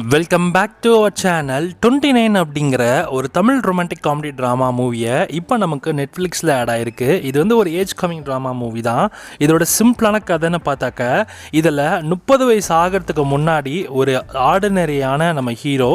Welcome back to our channel 29 அப்படிங்கிற ஒரு Tamil romantic comedy drama மூவியை இப்போ நமக்கு நெட்ஃப்ளிக்ஸில் ஆட் ஆகிருக்கு. இது வந்து ஒரு ஏஜ் கமிங் ட்ராமா மூவி தான். இதோட சிம்பிளான கதைன்னு பார்த்தாக்க இதில் 30 வயசு ஆகிறதுக்கு முன்னாடி ஒரு ஆர்டினரியான நம்ம ஹீரோ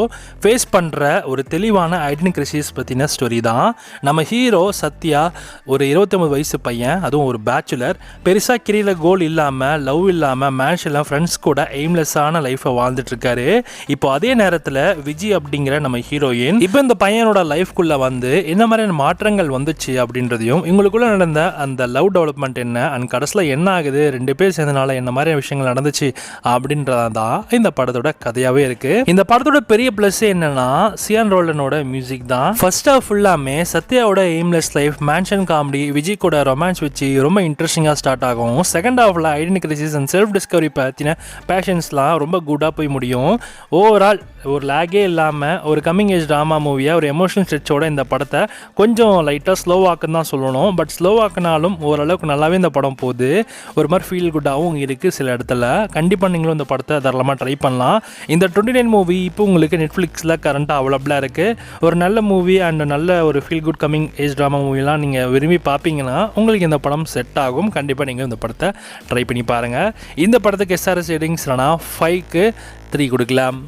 ஃபேஸ் பண்ணுற ஒரு தெளிவான ஐடென்டி கிரைசிஸ் பற்றின ஸ்டோரி தான். நம்ம ஹீரோ சத்யா ஒரு 29 வயசு பையன், அதுவும் ஒரு பேச்சுலர். பெருசாக கிரியில் கோல் இல்லாமல், லவ் இல்லாமல், மேட்ச் இல்லாமல் ஃப்ரெண்ட்ஸ் கூட எய்ம்லெஸ்ஸான லைஃப்பை வாழ்ந்துட்டுருக்காரு. இப்போ அதே நேரத்தில் விஜய் அப்படிங்கிற நம்ம ஹீரோயின் இப்போ இந்த பையனோட லைஃப்குள்ளே வந்து என்ன மாதிரியான மாற்றங்கள் வந்துச்சு அப்படின்றதையும், இவங்களுக்குள்ள நடந்த அந்த லவ் டெவலப்மெண்ட் என்ன அண்ட் கடைசியில் என்ன ஆகுது, ரெண்டு பேர் சேர்ந்தனால என்ன மாதிரியான விஷயங்கள் நடந்துச்சு அப்படின்றதான் இந்த படத்தோட கதையாகவே இருக்கு. இந்த படத்தோட பெரிய ப்ளஸ் என்னன்னா சியான் ரோலனோட மியூசிக் தான். ஃபர்ஸ்ட் ஹாஃப் ஃபுல்லாமே சத்யாவோட aimless life, mansion comedy, Vijay கூட ரொமான்ஸ் வச்சு ரொம்ப இன்ட்ரெஸ்டிங்காக ஸ்டார்ட் ஆகும். செகண்ட் ஹாஃபில் identity crisis and self discovery பற்றின பேஷன்ஸ்லாம் ரொம்ப குட்டாக போய் முடியும். ஓவரால் ஒரு லேகே இல்லாமல் ஒரு கம்மிங் ஏஜ் ட்ராமா மூவியாக ஒரு எமோஷனல் ஸ்ட்ரெச்சோட இந்த படத்தை கொஞ்சம் லைட்டாக ஸ்லோவாக்குன்னு தான் சொல்லணும். பட் ஸ்லோவாக்குனாலும் ஓரளவுக்கு நல்லாவே இந்த படம் போகுது. ஒரு மாதிரி ஃபீல் குட்டாகவும் இருக்குது சில இடத்துல. கண்டிப்பாக நீங்களும் இந்த படத்தை தாராளமாக ட்ரை பண்ணலாம். இந்த 29 மூவி இப்போ உங்களுக்கு நெட்ஃப்ளிக்ஸில் கரண்ட்டாக அவைலபிளாக இருக்குது. ஒரு நல்ல மூவி அண்ட் நல்ல ஒரு feel good coming age drama மூவிலாம் நீங்கள் விரும்பி பார்ப்பீங்கன்னா உங்களுக்கு இந்த படம் செட் ஆகும். கண்டிப்பாக நீங்கள் இந்த படத்தை ட்ரை பண்ணி பாருங்கள். இந்த படத்துக்கு SRS ரேட்டிங்ஸ் 5க்கு 3 கொடுக்கலாம்.